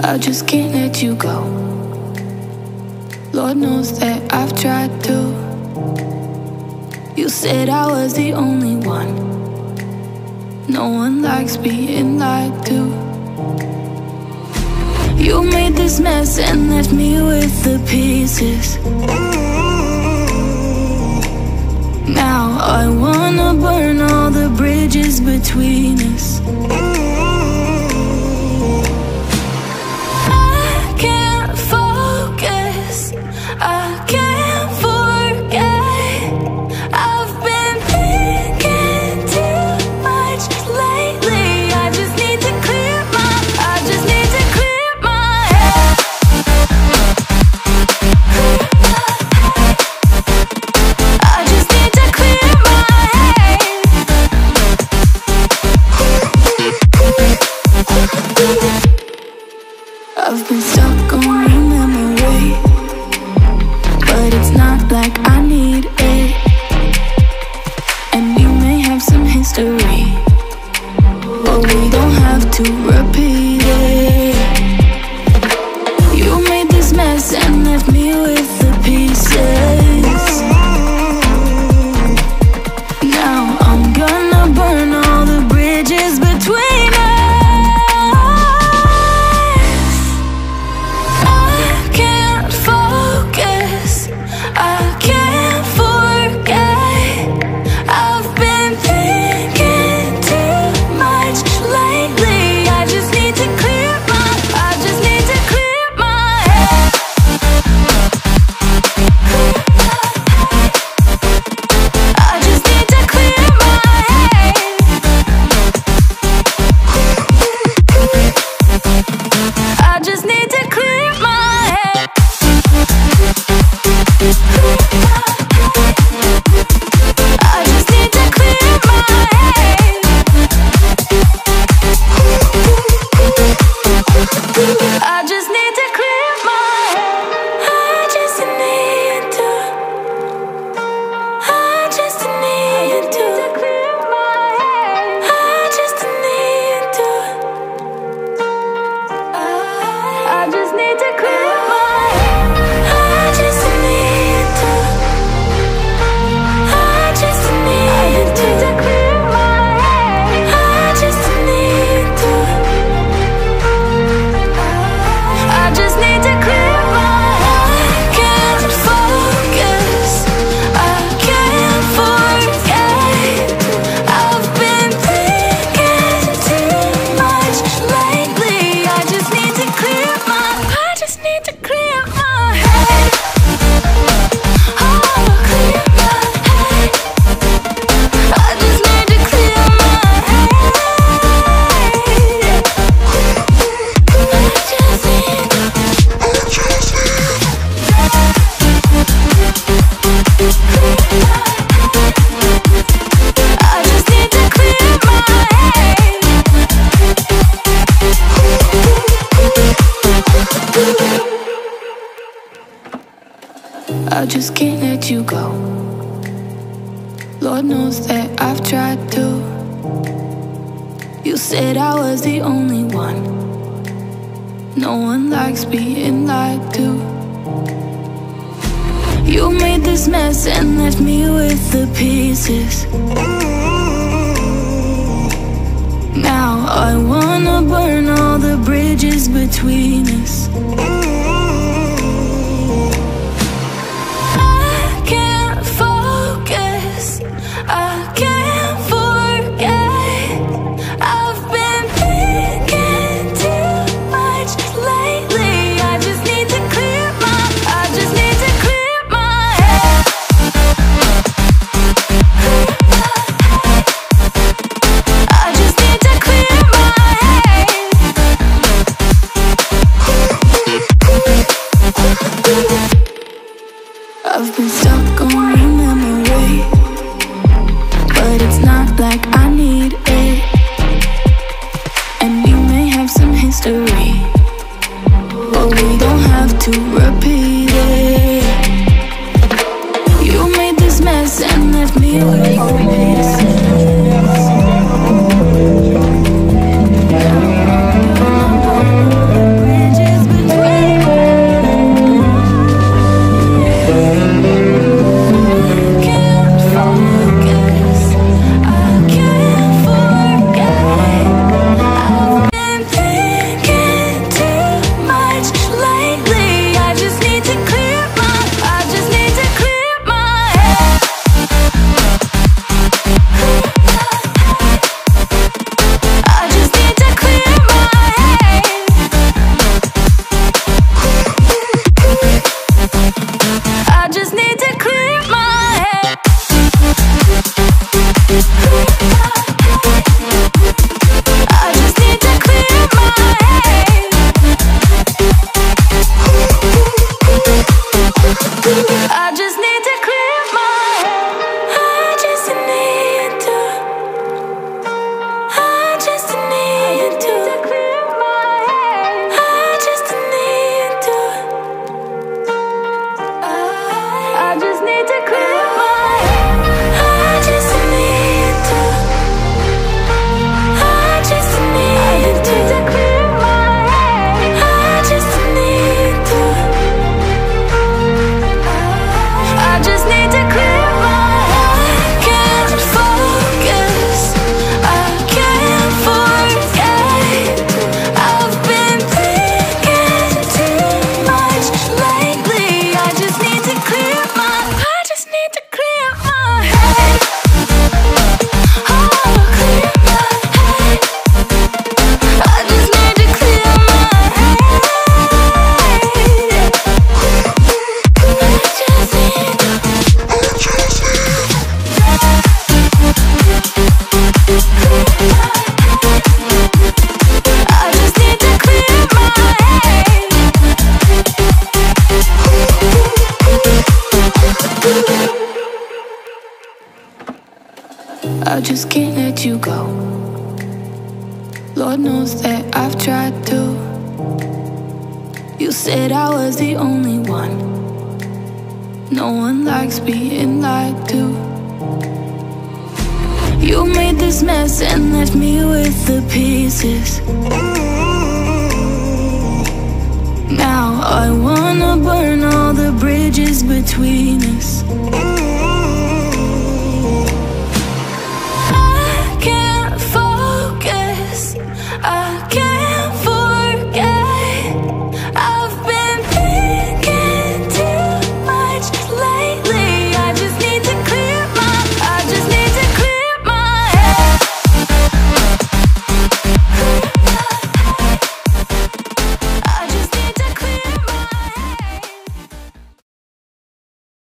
I just can't let you go. Lord knows that I've tried to. You said I was the only one. No one likes being lied to. You made this mess and left me with the pieces. Now I wanna burn all the bridges between us. I can't focus, I can't forget. I've been thinking too much lately. I just need to clear my head. I just need to clear my head. I've been stuck on your memory, but it's not like I need it. And we may have some history, but we don't have to repeat it. You made this mess and left me with the pieces. Now I'm gonna burn all the bridges between us. I can't focus, I can't forget. I've been thinking too much lately. I just need to clear my head. I just need to clear my head. I just need to clear my head. I just need to clear my head. I just need to clear my head. I just need to. I just need to clear my head. I just need to. I just need to clear my head. I just need to. I just need to clear my head. I just need to. I just need to clear my head. I can't focus, I can't forget. I've been thinking too much lately. I just need to clear my head. Oh, clear my head. I just need to clear my head. I just need to clear my head. I just can't let you go. Lord knows that I've tried to. You said I was the only one. No one likes being lied to. You made this mess and left me with the pieces. Now I wanna burn all the bridges between us. I can't focus, I can't forget. I've been thinking too much lately. I just need to clear my head. I just need to clear my head. I've been stuck on your memory, but it's not like I need it. And we may have some history, but we don't have to repeat it. You made this mess and left me with the pieces. I just can't let you go. Lord knows that I've tried to. You said I was the only one. No one likes being lied to. You made this mess and left me with the pieces. Now I wanna burn all the bridges between us.